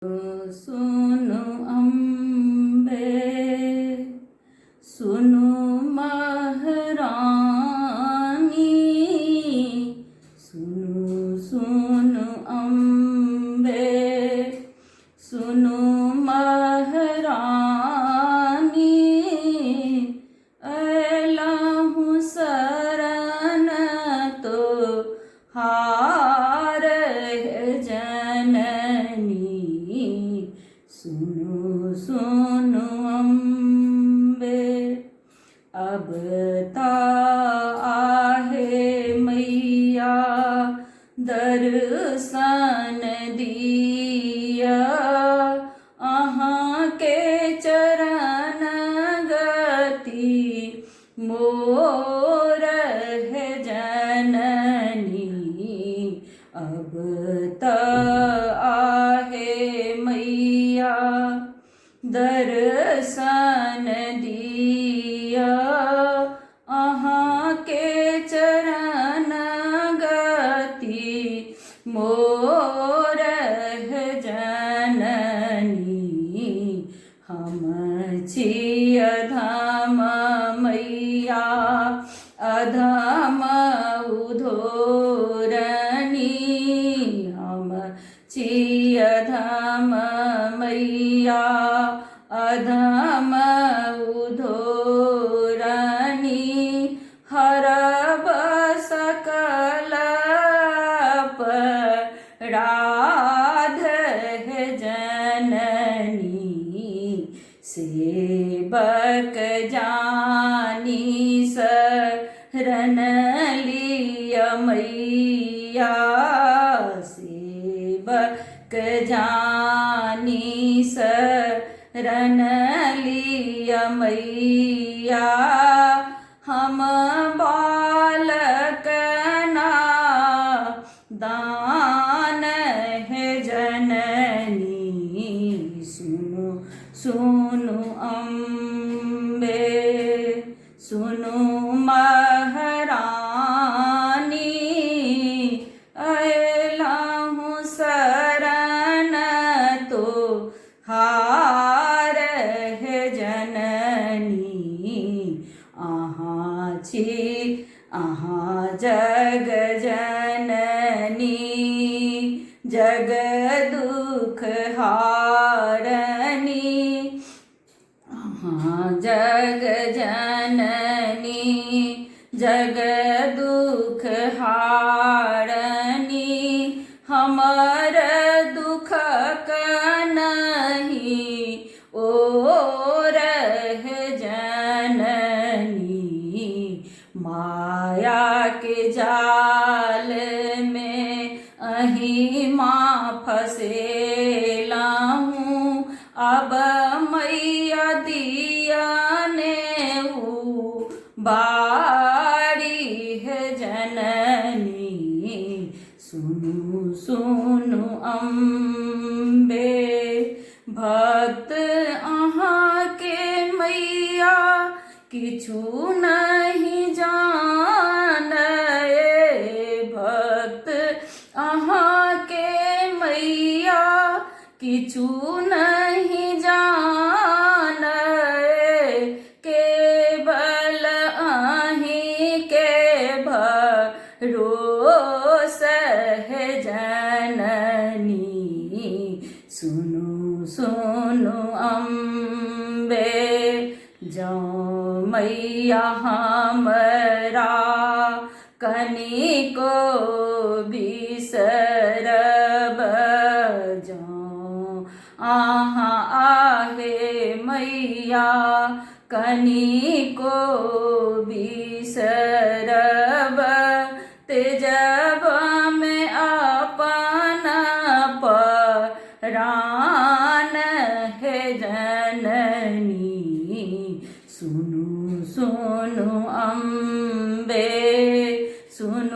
सुनु अम्बे सुनु महारानी सुनु सुनु अम्बे सुनु महारानी अलाहू शरण तो हार है जननी सुनो सुनो अम्बे अब ता आहे मैया दर्शन दिया अहाँ के चरण गति मोर है जननी अब त आहे मैया दर्शन दिया अहाँ के चरण गति मोर है जननी हम छिय धाम मैया अधम उधोरनी हम छिय धाम मैया अधम उधोरनी हरब सकल अपराध है जननी सेवक जानी शरण लिय मैया सेवक जानी शरण लिय मैया हम बालक ना दान है जननी सुनो सुनो अम्बे सुनो महारानी अलाहू शरण तो हार है जननी अहाँ छी अहाँ जग जननी जग दुख हारनी अहाँ जग जननी जग दुख हारनी हमर दुख नहीं ओ रह जननी माया के जाल में अहीं माँ फसेला हूँ अब मैया दिया ने बाड़ी है जननी सुनु सुनु अम्बे भक्त अहाँ के मैया किछु नहीं जाने भक्त अहाँ के मैया किछु नहीं जाने केवल अहीं के भरोस है जननी सुनो सुनो अम्बे जो मैया हमरा कनिको बिसरब जो आहाँ आहे मैया कनिको बिसरब तेजब में अपन प्राण है जननी सुनु सुनु अम्बे सुनु